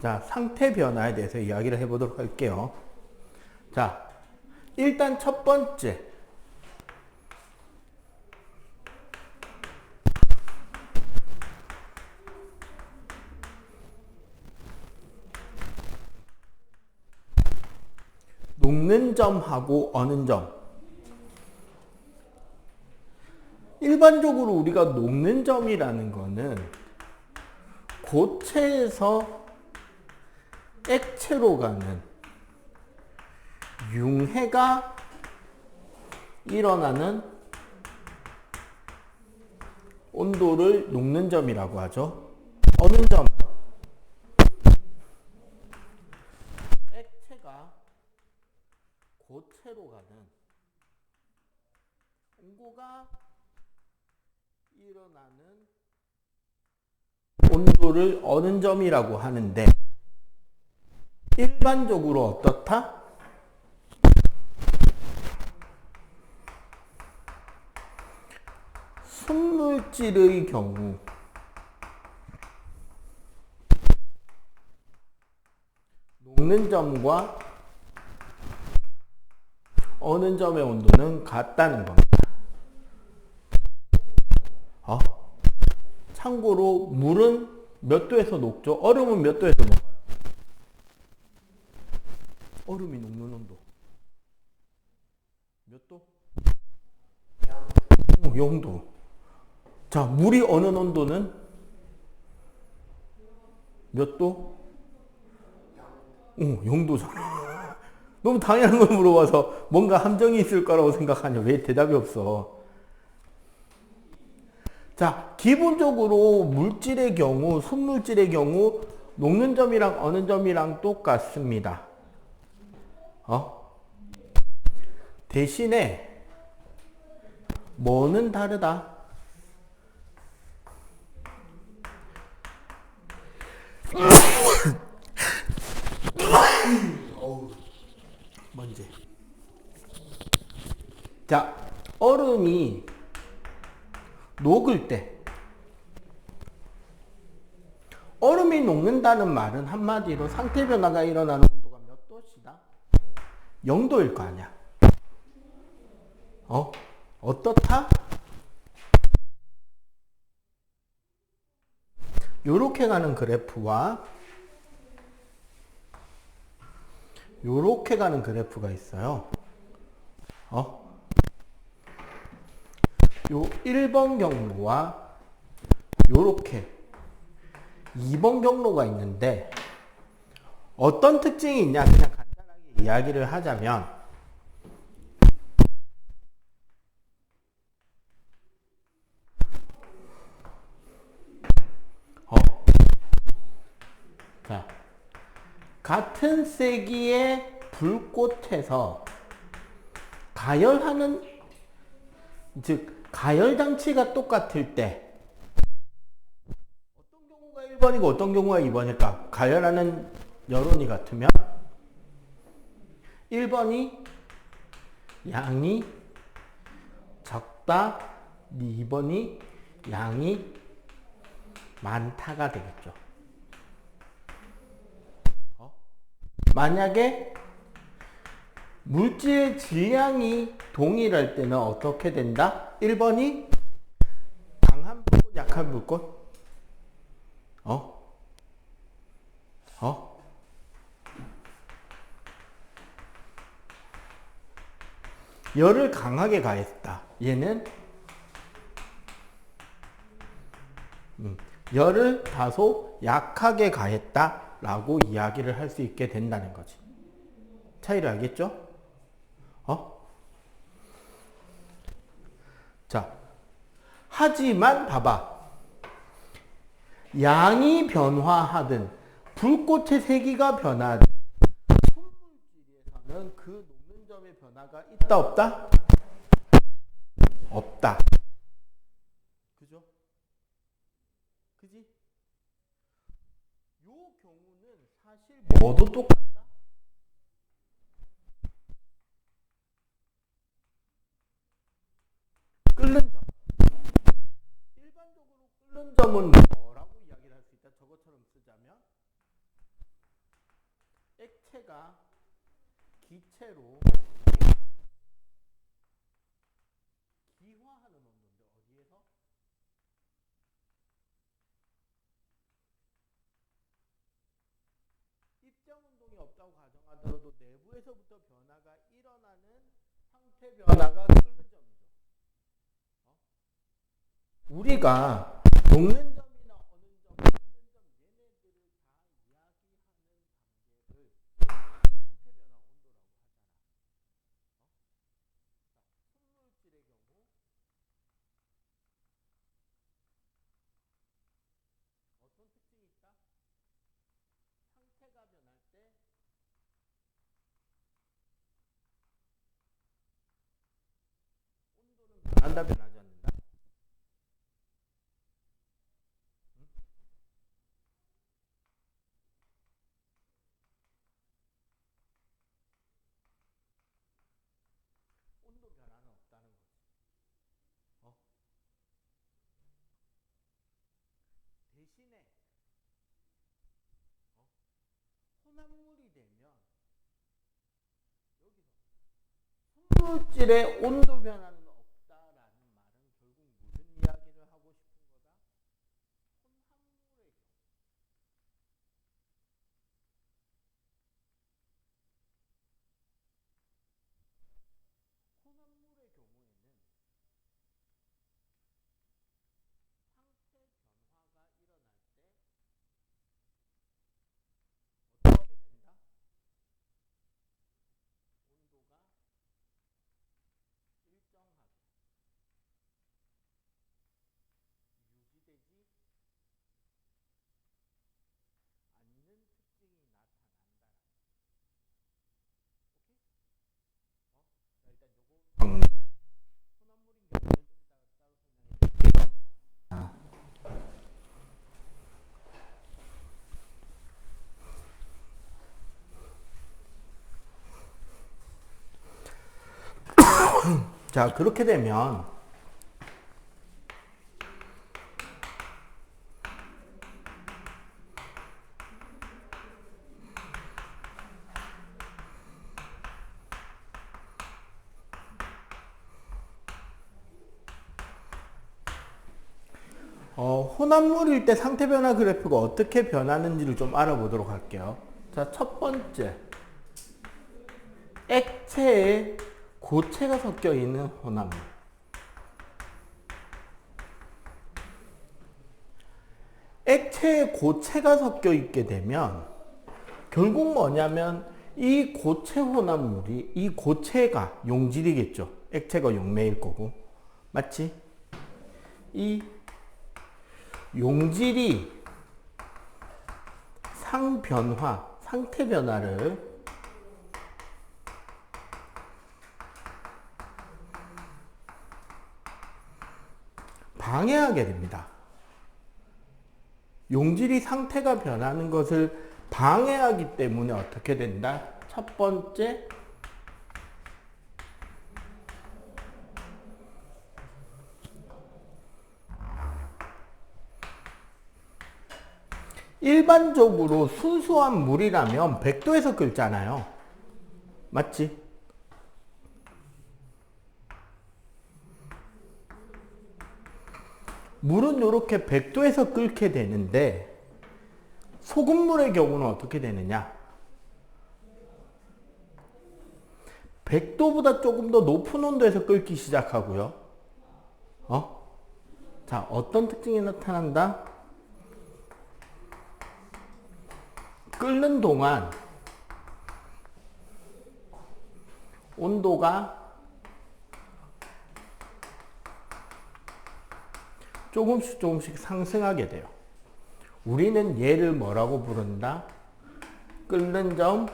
자, 상태 변화에 대해서 이야기를 해보도록 할게요. 자, 일단 첫 번째. 녹는 점하고 어는 점. 일반적으로 우리가 녹는 점이라는 거는 고체에서 액체로 가는 융해가 일어나는 온도를 녹는 점이라고 하죠. 어는 점. 액체가 고체로 가는 온도가 일어나는 온도를 어는 점이라고 하는데, 일반적으로 어떻다? 순물질의 경우 녹는 점과 어는 점의 온도는 같다는 겁니다. 참고로 물은 몇 도에서 녹죠? 얼음은 몇 도에서 녹아요? 얼음이 녹는 온도 몇 도? 0도. 자, 물이 어는 온도는 몇 도? 0도잖아. 너무 당연한 걸 물어봐서 뭔가 함정이 있을 거라고 생각하냐. 왜 대답이 없어? 자, 기본적으로 물질의 경우, 순물질의 경우 녹는 점이랑 어는 점이랑 똑같습니다. 대신에 뭐는 다르다? 먼저. 자, 얼음이 녹을 때, 얼음이 녹는다는 말은 한마디로 상태 변화가 일어나는 온도가 몇 도시다? 0도일 거 아니야. 어떻다? 요렇게 가는 그래프와 요렇게 가는 그래프가 있어요. 요 1번 경로와 요렇게 2번 경로가 있는데, 어떤 특징이 있냐 그냥 간단하게 이야기를 하자면, 자, 같은 세기의 불꽃에서 가열하는, 즉 가열 장치가 똑같을 때 어떤 경우가 1번이고 어떤 경우가 2번일까? 가열하는 여론이 같으면 1번이 양이 적다, 2번이 양이 많다가 되겠죠. 만약에 물질의 질량이 동일할 때는 어떻게 된다? 1번이 강한 불꽃, 약한 불꽃? 열을 강하게 가했다. 얘는 열을 다소 약하게 가했다 라고 이야기를 할 수 있게 된다는 거지. 차이를 알겠죠? 자, 하지만 봐봐. 양이 변화하든 불꽃의 세기가 변하든 순물질에서는 그 녹는 점의 변화가 있다 없다? 없다. 그죠? 그지? 요 경우는 사실 뭐도 똑같다? 끓는 점. 일반적으로 끓는 점은 뭐라고 이야기를 할 수 있다? 저것처럼 쓰자면 상태가 기체로 기화하는 온도인데 어디에서? 입장 운동이 없다고 가정하더라도 내부에서부터 변화가 일어나는 상태 변화가 끓는 점이죠. 우리가 녹는 점이나 어느 점, 끓는 점 얘네들을 다 이야기하는 단계를 상태 변화 온도라고 하잖아. 순물질의 경우 어떤 특징이 있다? 상태가 변할 때 온도는 변한다 변하지 않는다? 응? 온도 변화는 없다는 거지. 어? 대신에 혼합물이 되면 여기서 순물질의 온도 변화는 없다라는 말은 결국 무슨 이야기를 하고 싶은 거다? 혼합물의 경우. 혼합물의 경우에는 상태 변화가 일어날 때 어떻게 된다? 온도가 일정하게 유지되지 않는 특징이 나타난다. 오케이? 자, 일단 요거 혼합물인 경우는 좀 이따가 따로 설명해 드릴게요. 자, 그렇게 되면 혼합물일 때 상태 변화 그래프가 어떻게 변하는지를 좀 알아보도록 할게요. 자, 첫 번째, 액체에 고체가 섞여 있는 혼합물. 액체에 고체가 섞여 있게 되면 결국 뭐냐면 이 고체 혼합물이, 이 고체가 용질이겠죠. 액체가 용매일 거고. 맞지? 이 용질이 상변화, 상태 변화를 방해하게 됩니다. 용질이 상태가 변하는 것을 방해하기 때문에 어떻게 된다? 첫 번째, 일반적으로 순수한 물이라면 100도에서 끓잖아요. 맞지? 물은 이렇게 100도에서 끓게 되는데 소금물의 경우는 어떻게 되느냐? 100도보다 조금 더 높은 온도에서 끓기 시작하고요. 자, 어떤 특징이 나타난다? 끓는 동안 온도가 조금씩 상승하게 돼요. 우리는 얘를 뭐라고 부른다? 끓는 점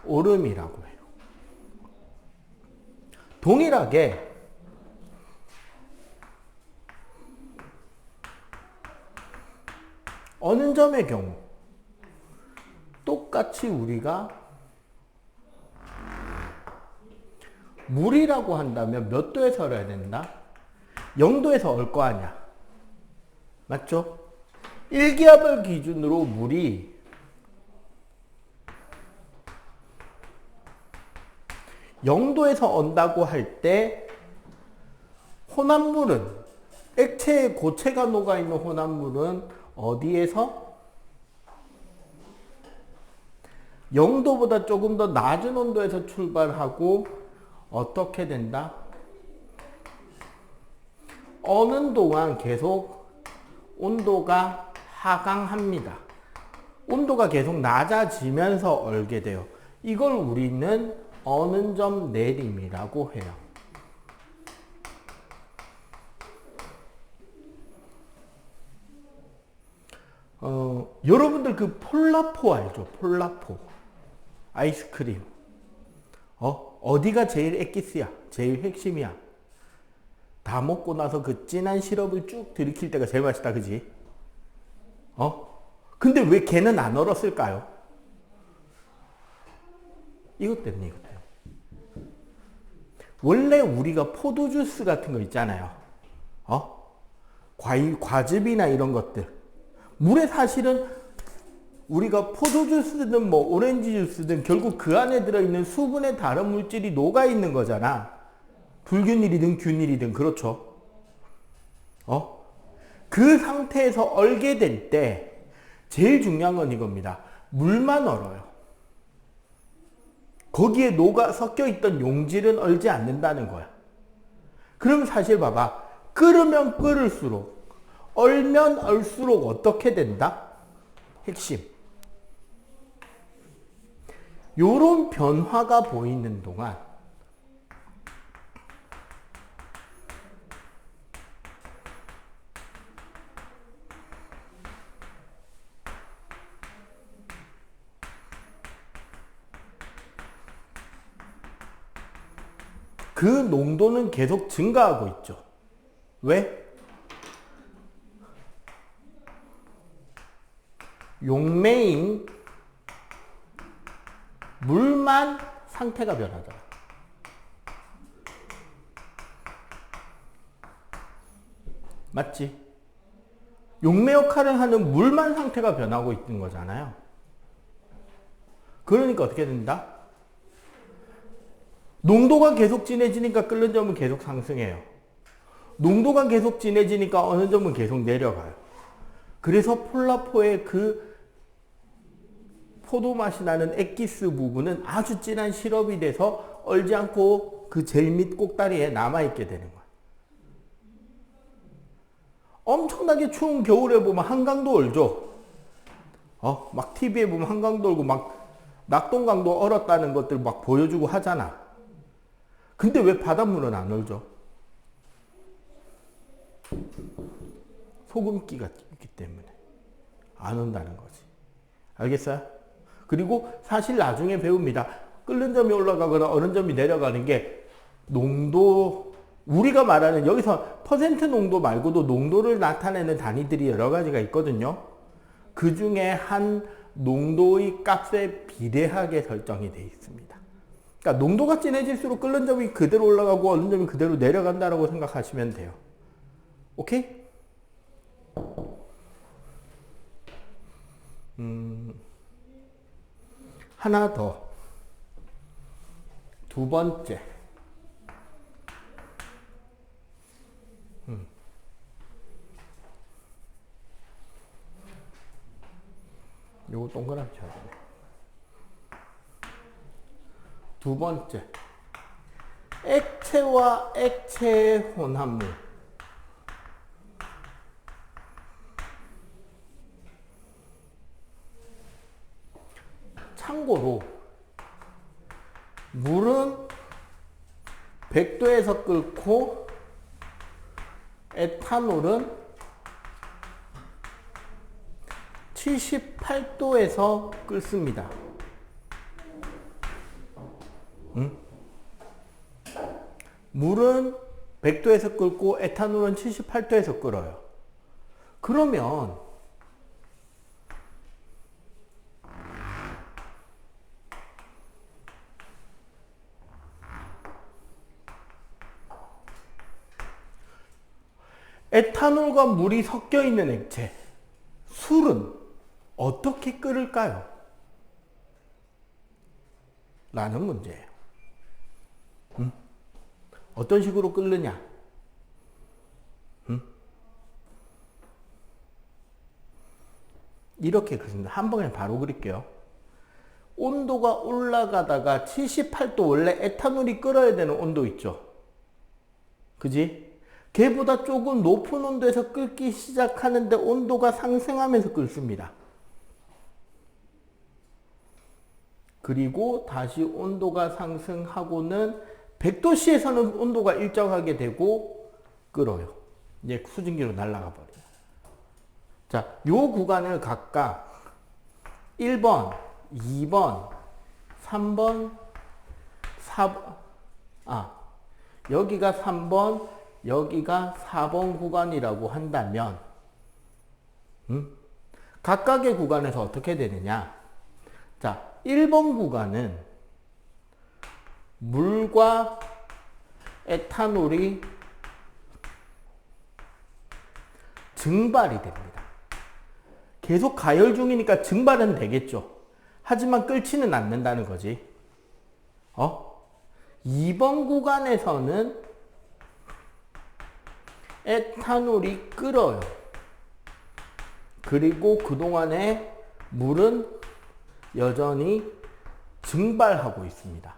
오름이라고 해요. 동일하게 어느 점의 경우 똑같이 우리가 물이라고 한다면 몇 도에서 얼어야 된다? 0도에서 얼 거 아니야. 맞죠? 1기압을 기준으로 물이 0도에서 온다고 할 때 혼합물은 액체에 고체가 녹아있는 혼합물은 어디에서? 0도보다 조금 더 낮은 온도에서 출발하고 어떻게 된다? 어는 동안 계속 온도가 하강합니다. 온도가 계속 낮아지면서 얼게 돼요. 이걸 우리는 어는 점 내림이라고 해요. 여러분들 그 폴라포 알죠? 폴라포 아이스크림. 어디가 제일 엑기스야? 제일 핵심이야? 다 먹고 나서 그 진한 시럽을 쭉 들이킬 때가 제일 맛있다, 그지? 근데 왜 걔는 안 얼었을까요? 이것 때문에, 이것 때문에. 원래 우리가 포도주스 같은 거 있잖아요. 과일, 과즙이나 이런 것들. 물에 사실은 우리가 포도주스든 뭐 오렌지 주스든 결국 그 안에 들어있는 수분의 다른 물질이 녹아있는 거잖아. 불균일이든 균일이든 그렇죠. 그 상태에서 얼게 될 때 제일 중요한 건 이겁니다. 물만 얼어요. 거기에 녹아 섞여 있던 용질은 얼지 않는다는 거야. 그럼 사실 봐봐. 끓으면 끓을수록 얼면 얼수록 어떻게 된다? 핵심. 요런 변화가 보이는 동안 그 농도는 계속 증가하고 있죠. 왜? 용매인 물만 상태가 변하잖아. 맞지? 용매 역할을 하는 물만 상태가 변하고 있는 거잖아요. 그러니까 어떻게 된다? 농도가 계속 진해지니까 끓는 점은 계속 상승해요. 농도가 계속 진해지니까 어느 점은 계속 내려가요. 그래서 폴라포의 그 포도 맛이 나는 엑기스 부분은 아주 진한 시럽이 돼서 얼지 않고 그 젤 밑 꼭다리에 남아있게 되는 거야. 엄청나게 추운 겨울에 보면 한강도 얼죠. 막 TV에 보면 한강도 얼고 막 낙동강도 얼었다는 것들 막 보여주고 하잖아. 근데 왜 바닷물은 안 얼죠? 소금기가 있기 때문에 안 온다는 거지. 알겠어요? 그리고 사실 나중에 배웁니다. 끓는 점이 올라가거나 얼은 점이 내려가는 게 농도, 우리가 말하는 여기서 퍼센트 농도 말고도 농도를 나타내는 단위들이 여러 가지가 있거든요. 그 중에 한 농도의 값에 비례하게 설정이 되어 있습니다. 그러니까 농도가 진해질수록 끓는 점이 그대로 올라가고 얼는 점이 그대로 내려간다고 생각하시면 돼요. 오케이? 하나 더. 두 번째. 요거 동그랗게 쳐야 되네. 두 번째. 액체와 액체의 혼합물. 참고로 물은 100도에서 끓고 에탄올은 78도에서 끓습니다. 물은 100도에서 끓고 에탄올은 78도에서 끓어요. 그러면 에탄올과 물이 섞여 있는 액체, 술은 어떻게 끓을까요? 라는 문제예요. 어떤 식으로 끓느냐? 이렇게 그립니다. 한 번에 바로 그릴게요. 온도가 올라가다가 78도, 원래 에탄올이 끓어야 되는 온도 있죠. 그지? 걔보다 조금 높은 온도에서 끓기 시작하는데 온도가 상승하면서 끓습니다. 그리고 다시 온도가 상승하고는 100도씨에서는 온도가 일정하게 되고 끓어요. 이제 수증기로 날아가 버려요. 자, 요 구간을 각각 1번, 2번, 3번, 4번, 여기가 3번, 여기가 4번 구간이라고 한다면, 각각의 구간에서 어떻게 되느냐? 자, 1번 구간은 물과 에탄올이 증발이 됩니다. 계속 가열 중이니까 증발은 되겠죠. 하지만 끓지는 않는다는 거지. 2번 구간에서는 에탄올이 끓어요. 그리고 그동안에 물은 여전히 증발하고 있습니다.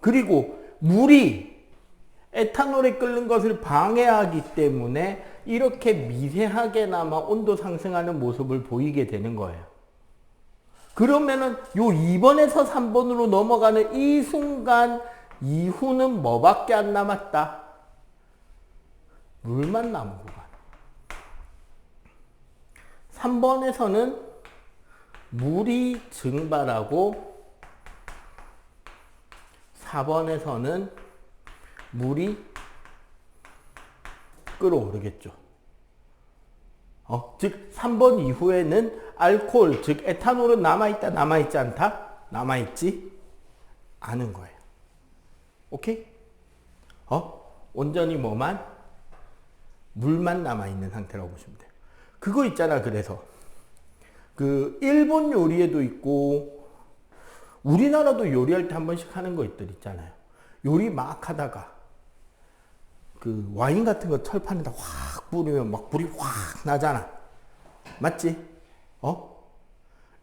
그리고 물이 에탄올에 끓는 것을 방해하기 때문에 이렇게 미세하게나마 온도 상승하는 모습을 보이게 되는 거예요. 그러면은 요 2번에서 3번으로 넘어가는 이 순간 이후는 뭐밖에 안 남았다? 물만 남은 구간. 3번에서는 물이 증발하고 4번에서는 물이 끓어오르겠죠. 즉 3번 이후에는 알코올, 즉 에탄올은 남아있다, 남아있지 않다? 남아있지 않은 거예요. 오케이? 온전히 뭐만? 물만 남아있는 상태라고 보시면 돼요. 그거 있잖아. 그래서 그 일본 요리에도 있고 우리나라도 요리할 때 한 번씩 하는 거 있잖아요. 요리 막 하다가 그 와인 같은 거 철판에다 확 뿌리면 막 불이 확 나잖아. 맞지?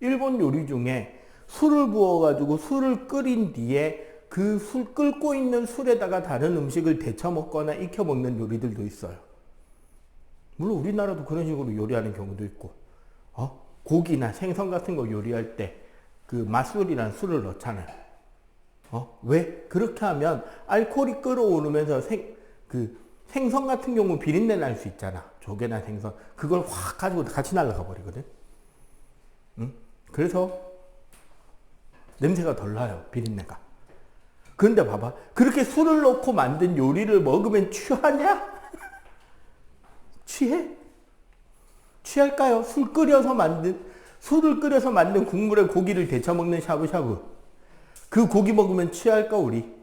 일본 요리 중에 술을 부어가지고 술을 끓인 뒤에 그 술 끓고 있는 술에다가 다른 음식을 데쳐 먹거나 익혀 먹는 요리들도 있어요. 물론 우리나라도 그런 식으로 요리하는 경우도 있고, 고기나 생선 같은 거 요리할 때 그 맛술이라는 술을 넣잖아요. 왜? 그렇게 하면 알코올이 끓어오르면서 생선 같은 경우 비린내 날 수 있잖아. 조개나 생선. 그걸 확 가지고 같이 날아가 버리거든. 그래서 냄새가 덜 나요. 비린내가. 그런데 봐봐. 그렇게 술을 넣고 만든 요리를 먹으면 취하냐? 취해? 취할까요? 술을 끓여서 만든 국물에 고기를 데쳐 먹는 샤브샤브. 그 고기 먹으면 취할까, 우리?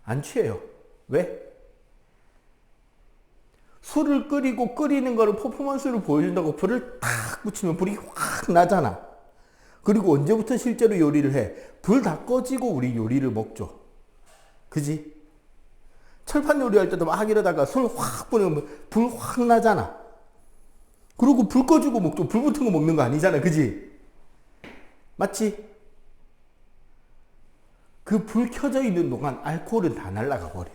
안 취해요. 왜? 술을 끓이고 끓이는 거를 퍼포먼스를 보여준다고 불을 탁 붙이면 불이 확 나잖아. 그리고 언제부터 실제로 요리를 해? 불 다 꺼지고 우리 요리를 먹죠. 그지? 철판 요리할 때도 막 이러다가 술 확 뿌리면 불 확 나잖아. 그리고 불 꺼주고 먹죠. 불 붙은 거 먹는 거 아니잖아. 그지? 맞지? 그 불 켜져 있는 동안 알코올은 다 날아가 버려.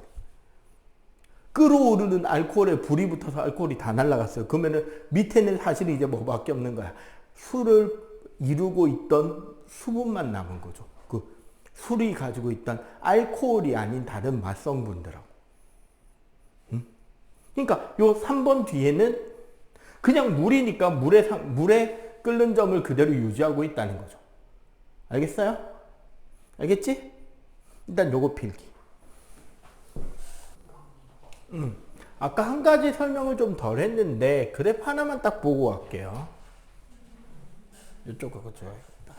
끓어오르는 알코올에 불이 붙어서 알코올이 다 날아갔어요. 그러면은 밑에는 사실은 이제 뭐밖에 없는 거야. 술을 이루고 있던 수분만 남은 거죠. 그 술이 가지고 있던 알코올이 아닌 다른 맛성분들하고. 그러니까 요 3번 뒤에는 그냥 물이니까 물에 끓는 점을 그대로 유지하고 있다는 거죠. 알겠어요? 알겠지? 일단 요거 필기. 아까 한 가지 설명을 좀 덜 했는데 그래프 하나만 딱 보고 갈게요. 이쪽으로 줘야겠다.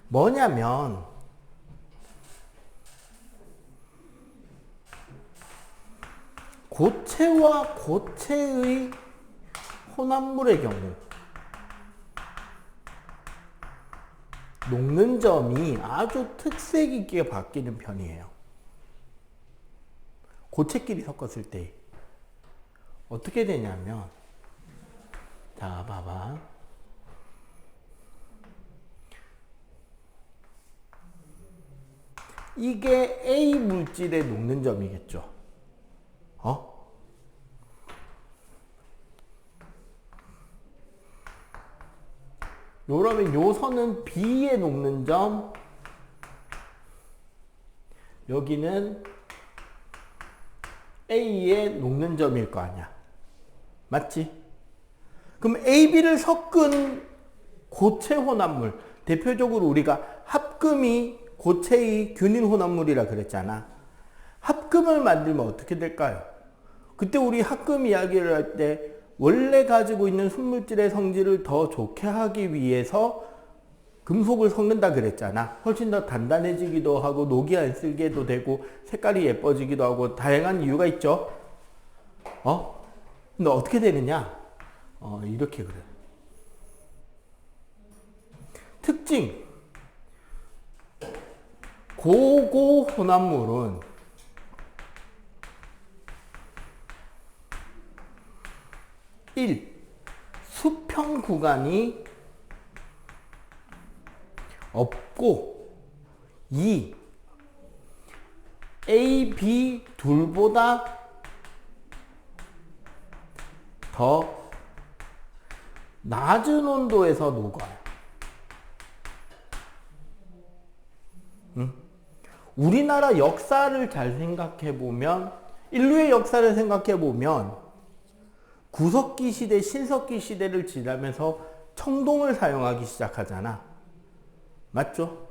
뭐냐면 고체와 고체의 혼합물의 경우 녹는 점이 아주 특색 있게 바뀌는 편이에요. 고체끼리 섞었을 때 어떻게 되냐면, 자 봐봐, 이게 A 물질의 녹는 점이겠죠. 그러면 요 선은 B의 녹는 점, 여기는 A의 녹는 점일 거 아니야. 맞지? 그럼 A, B를 섞은 고체 혼합물, 대표적으로 우리가 합금이 고체의 균일 혼합물이라 그랬잖아. 합금을 만들면 어떻게 될까요? 그때 우리 합금 이야기를 할 때 원래 가지고 있는 순물질의 성질을 더 좋게 하기 위해서 금속을 섞는다 그랬잖아. 훨씬 더 단단해지기도 하고 녹이 안 쓸게도 되고 색깔이 예뻐지기도 하고 다양한 이유가 있죠. 근데 어떻게 되느냐? 이렇게 그래. 특징. 고고 혼합물은 수평 구간이 없고, 2. A, B 둘보다 더 낮은 온도에서 녹아요. 우리나라 역사를 잘 생각해 보면, 인류의 역사를 생각해 보면 구석기 시대, 신석기 시대를 지나면서 청동을 사용하기 시작하잖아. 맞죠?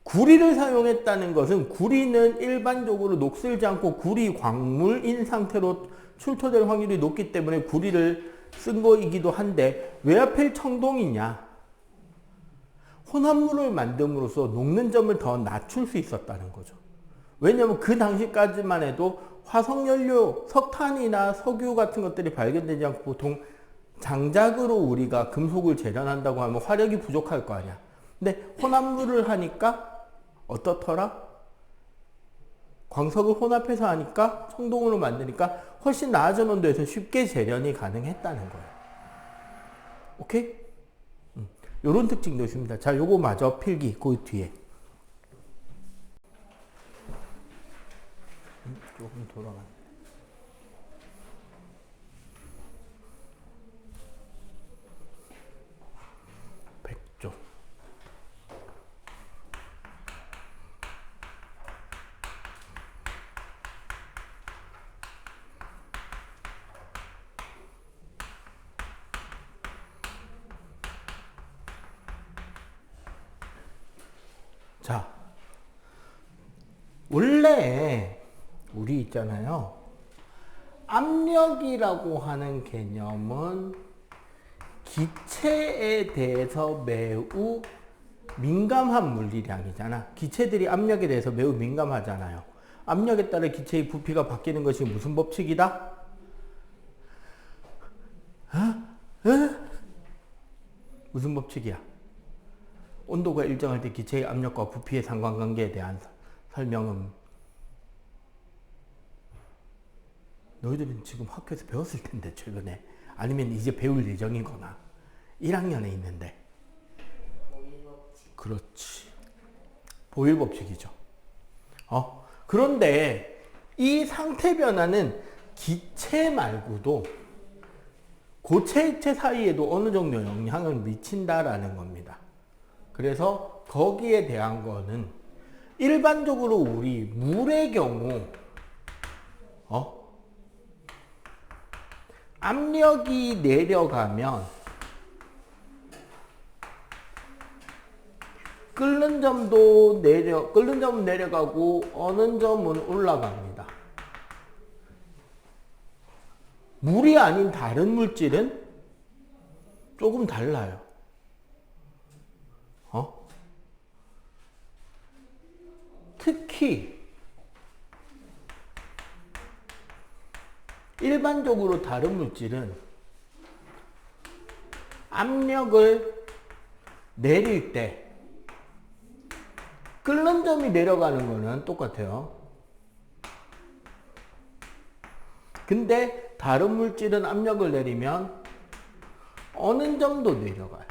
구리를 사용했다는 것은, 구리는 일반적으로 녹슬지 않고 구리 광물인 상태로 출토될 확률이 높기 때문에 구리를 쓴 거이기도 한데, 왜 하필 청동이냐? 혼합물을 만듦으로써 녹는 점을 더 낮출 수 있었다는 거죠. 왜냐하면 그 당시까지만 해도 화석연료, 석탄이나 석유 같은 것들이 발견되지 않고 보통 장작으로 우리가 금속을 재련한다고 하면 화력이 부족할 거 아니야. 근데 혼합물을 하니까 어떻더라? 광석을 혼합해서 하니까, 청동으로 만드니까 훨씬 낮은 온도에서 쉽게 재련이 가능했다는 거예요. 오케이? 요런 특징도 있습니다. 자, 요거 마저 필기, 그 뒤에. 조금 돌아가. 백조. 자, 원래 우리 있잖아요. 압력이라고 하는 개념은 기체에 대해서 매우 민감한 물리량이잖아. 기체들이 압력에 대해서 매우 민감하잖아요. 압력에 따라 기체의 부피가 바뀌는 것이 무슨 법칙이다? 무슨 법칙이야? 온도가 일정할 때 기체의 압력과 부피의 상관관계에 대한 설명은 너희들은 지금 학교에서 배웠을 텐데, 최근에. 아니면 이제 배울 예정이거나 1학년에 있는데. 그렇지. 보일 법칙이죠. 그런데 이 상태 변화는 기체 말고도 고체, 액체 사이에도 어느 정도 영향을 미친다라는 겁니다. 그래서 거기에 대한 거는 일반적으로 우리 물의 경우 압력이 내려가면 끓는 점은 내려가고 어느 점은 올라갑니다. 물이 아닌 다른 물질은 조금 달라요. 특히 일반적으로 다른 물질은 압력을 내릴 때 끓는 점이 내려가는 거는 똑같아요. 근데 다른 물질은 압력을 내리면 어느 점도 내려가요.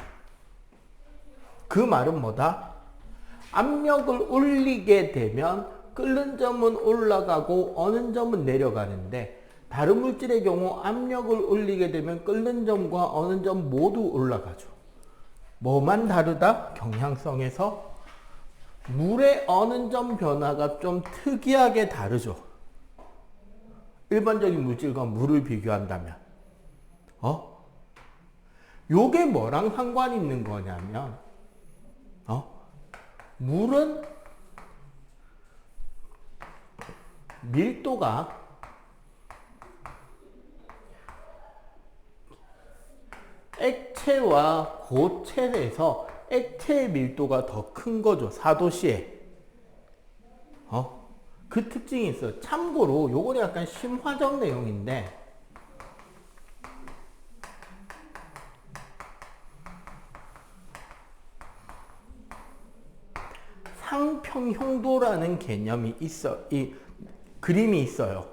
그 말은 뭐다? 압력을 올리게 되면 끓는 점은 올라가고 어느 점은 내려가는데, 다른 물질의 경우 압력을 올리게 되면 끓는 점과 어느 점 모두 올라가죠. 뭐만 다르다? 경향성에서 물의 어느 점 변화가 좀 특이하게 다르죠. 일반적인 물질과 물을 비교한다면. 요게 뭐랑 상관이 있는 거냐면, 물은 밀도가 액체와 고체에서 액체의 밀도가 더 큰 거죠. 4도씨에. 그 특징이 있어요. 참고로 요거는 약간 심화적 내용인데, 상평형도라는 개념이 이 그림이 있어요.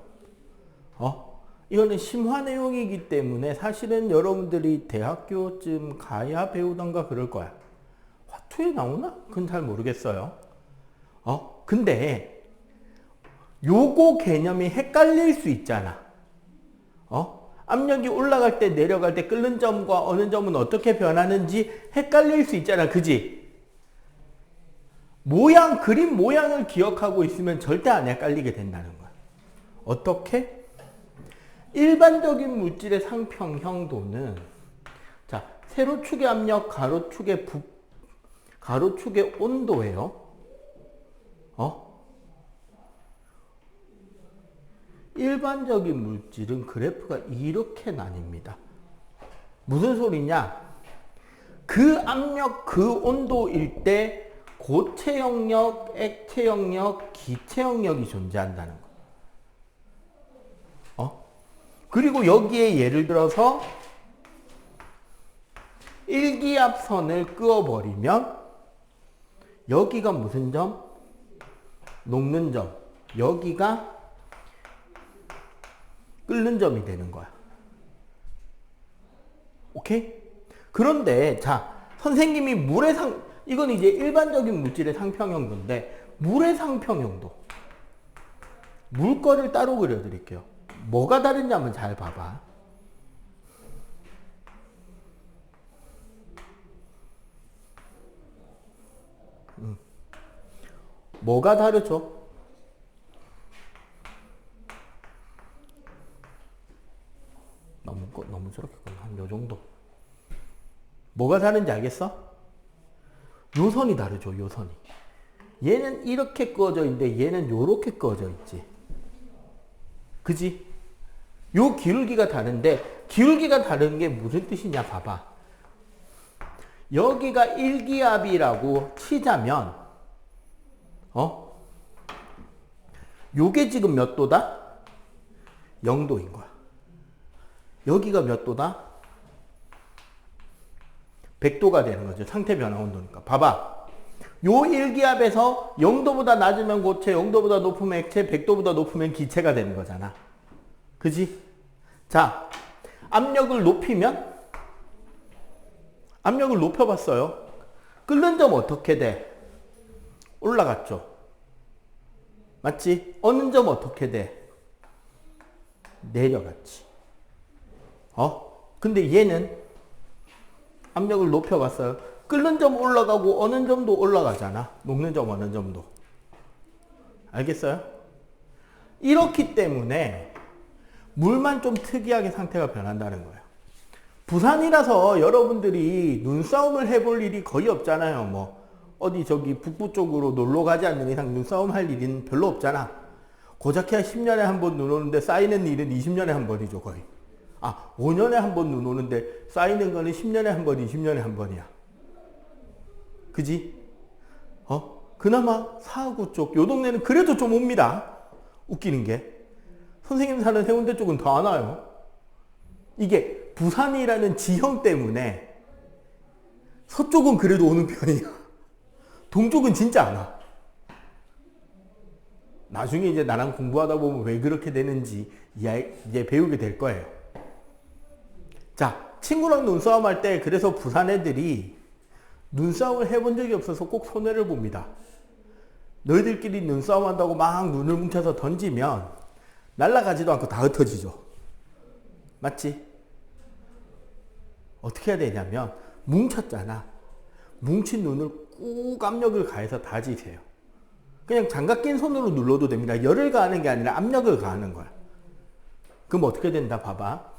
이거는 심화 내용이기 때문에 사실은 여러분들이 대학교쯤 가야 배우던가 그럴 거야. 화투에 나오나? 그건 잘 모르겠어요. 근데 요거 개념이 헷갈릴 수 있잖아. 압력이 올라갈 때 내려갈 때 끓는 점과 어느 점은 어떻게 변하는지 헷갈릴 수 있잖아. 그지? 그림 모양을 기억하고 있으면 절대 안 헷갈리게 된다는 거야. 어떻게? 일반적인 물질의 상평형도는, 자, 세로축의 압력, 가로축의 온도예요. 일반적인 물질은 그래프가 이렇게 나뉩니다. 무슨 소리냐? 그 압력, 그 온도일 때 고체 영역, 액체 영역, 기체 영역이 존재한다는 거. 그리고 여기에 예를 들어서 일기압선을 그어버리면 여기가 무슨 점? 녹는 점. 여기가 끓는 점이 되는 거야. 오케이? 그런데 자, 선생님이 이건 이제 일반적인 물질의 상평형도인데, 물의 상평형도. 물 거를 따로 그려드릴게요. 뭐가 다른지 한번 잘 봐봐. 뭐가 다르죠? 너무 저렇게 한 요 정도. 뭐가 다른지 알겠어? 요선이 다르죠, 요선이. 얘는 이렇게 꺼져 있는데 얘는 요렇게 꺼져 있지. 그지? 요 기울기가 다른데, 기울기가 다른 게 무슨 뜻이냐 봐봐. 여기가 일기압이라고 치자면, 요게 지금 몇 도다? 0도인 거야. 여기가 몇 도다? 100도가 되는 거죠. 상태 변화 온도니까. 봐봐. 요 일기압에서 0도보다 낮으면 고체, 0도보다 높으면 액체, 100도보다 높으면 기체가 되는 거잖아. 그지? 자, 압력을 높여봤어요. 끓는 점 어떻게 돼? 올라갔죠. 맞지? 어느 점 어떻게 돼? 내려갔지. 근데 얘는 압력을 높여봤어요. 끓는 점 올라가고 어느 점도 올라가잖아. 녹는 점 어느 점도. 알겠어요? 이렇기 때문에 물만 좀 특이하게 상태가 변한다는 거예요. 부산이라서 여러분들이 눈싸움을 해볼 일이 거의 없잖아요. 뭐 어디 저기 북부 쪽으로 놀러 가지 않는 이상 눈싸움 할 일은 별로 없잖아. 고작해야 10년에 한 번 눈 오는데 쌓이는 일은 20년에 한 번이죠, 거의. 5년에 한 번 눈 오는데 쌓이는 거는 10년에 한 번, 20년에 한 번이야. 그지? 그나마 사구 쪽, 요 동네는 그래도 좀 옵니다. 웃기는 게. 선생님 사는 해운대 쪽은 더 안 와요. 이게 부산이라는 지형 때문에 서쪽은 그래도 오는 편이야. 동쪽은 진짜 안 와. 나중에 이제 나랑 공부하다 보면 왜 그렇게 되는지 이제 배우게 될 거예요. 자, 친구랑 눈싸움 할 때 그래서 부산 애들이 눈싸움을 해본 적이 없어서 꼭 손해를 봅니다. 너희들끼리 눈싸움 한다고 막 눈을 뭉쳐서 던지면 날아가지도 않고 다 흩어지죠. 맞지? 어떻게 해야 되냐면 뭉쳤잖아. 뭉친 눈을 꾹 압력을 가해서 다지세요. 그냥 장갑 낀 손으로 눌러도 됩니다. 열을 가하는 게 아니라 압력을 가하는 거야. 그럼 어떻게 된다 봐봐.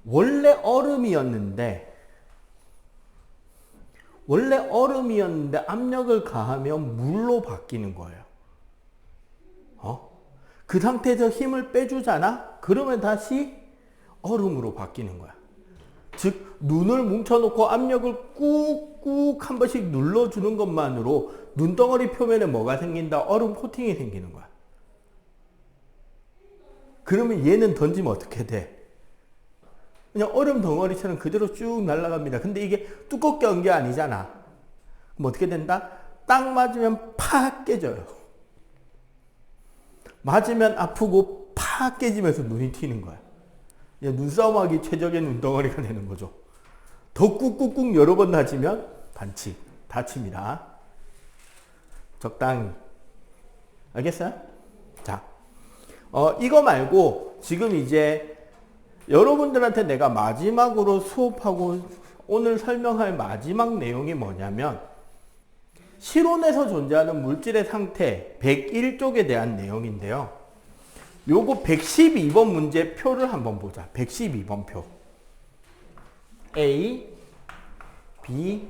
원래 얼음이었는데 압력을 가하면 물로 바뀌는 거예요. 그 상태에서 힘을 빼주잖아? 그러면 다시 얼음으로 바뀌는 거야. 즉 눈을 뭉쳐놓고 압력을 꾹꾹 한 번씩 눌러주는 것만으로 눈덩어리 표면에 뭐가 생긴다? 얼음 코팅이 생기는 거야. 그러면 얘는 던지면 어떻게 돼? 그냥 얼음 덩어리처럼 그대로 쭉 날아갑니다. 근데 이게 두껍게 한 게 아니잖아. 그럼 어떻게 된다? 딱 맞으면 팍 깨져요. 맞으면 아프고 팍 깨지면서 눈이 튀는 거야. 눈싸움하기 최적의 눈덩어리가 되는 거죠. 더 꾹꾹꾹 여러 번 다치면 반칙, 다칩니다. 적당히. 알겠어요? 자, 이거 말고 지금 이제 여러분들한테 내가 마지막으로 수업하고 오늘 설명할 마지막 내용이 뭐냐면 실온에서 존재하는 물질의 상태 101쪽에 대한 내용인데요. 요거 112번 문제 표를 한번 보자. 112번 표. A, B,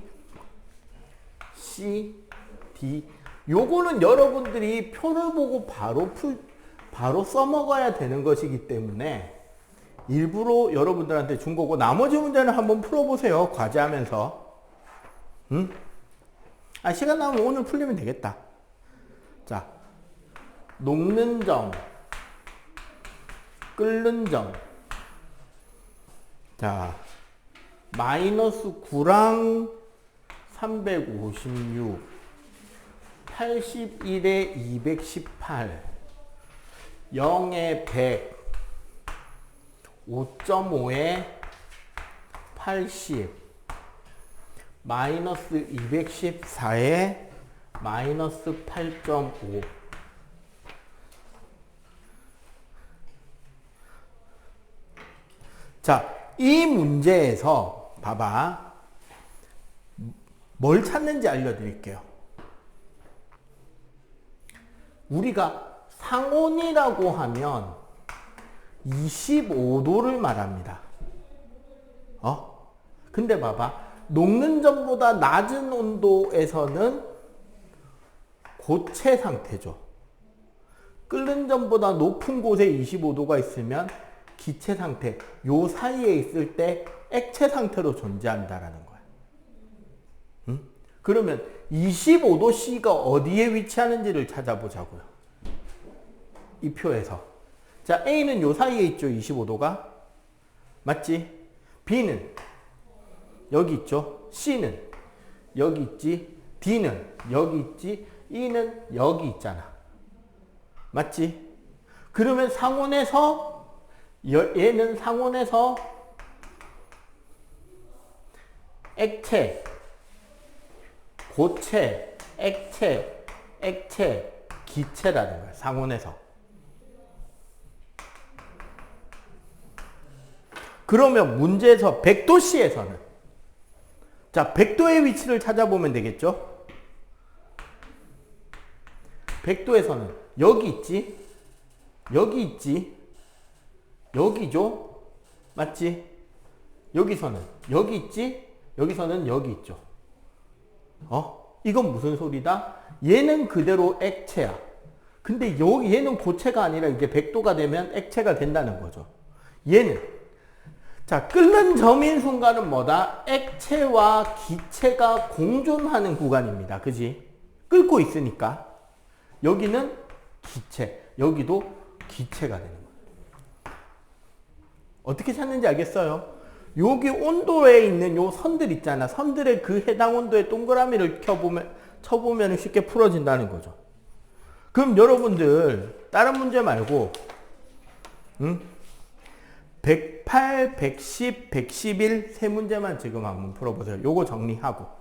C, D. 요거는 여러분들이 표를 보고 바로 써먹어야 되는 것이기 때문에 일부러 여러분들한테 준 거고 나머지 문제는 한번 풀어보세요. 과제하면서. 응? 시간 나오면 오늘 풀리면 되겠다. 자, 녹는 점, 끓는 점. 자, 마이너스 9랑 356, 81에 218, 0에 100, 5.5에 80, 마이너스 214에 마이너스 8.5. 자, 이 문제에서 봐봐. 뭘 찾는지 알려드릴게요. 우리가 상온이라고 하면 25도를 말합니다. 근데 봐봐. 녹는 점보다 낮은 온도에서는 고체 상태죠. 끓는 점보다 높은 곳에 25도가 있으면 기체 상태, 요 사이에 있을 때 액체 상태로 존재한다라는 거야. 응? 그러면 25도 C가 어디에 위치하는지를 찾아보자고요. 이 표에서. 자, A는 요 사이에 있죠, 25도가. 맞지? B는 여기 있죠. C는 여기 있지. D는 여기 있지. E는 여기 있잖아. 맞지? 그러면 상온에서 얘는 상온에서 액체, 고체, 액체, 기체라는 거야. 상온에서. 그러면 문제에서 100도씨에서는 자, 100도의 위치를 찾아보면 되겠죠? 100도에서는 여기 있지? 여기 있지? 여기죠? 맞지? 여기서는 여기 있지? 여기서는 여기 있죠? 이건 무슨 소리다? 얘는 그대로 액체야. 근데 얘는 고체가 아니라 이제 100도가 되면 액체가 된다는 거죠. 얘는 자, 끓는 점인 순간은 뭐다? 액체와 기체가 공존하는 구간입니다. 그지? 끓고 있으니까. 여기는 기체. 여기도 기체가 되는 거예요. 어떻게 찾는지 알겠어요? 여기 온도에 있는 요 선들 있잖아. 선들의 그 해당 온도의 동그라미를 쳐보면 쉽게 풀어진다는 거죠. 그럼 여러분들 다른 문제 말고 108, 110, 111 세 문제만 지금 한번 풀어보세요. 요거 정리하고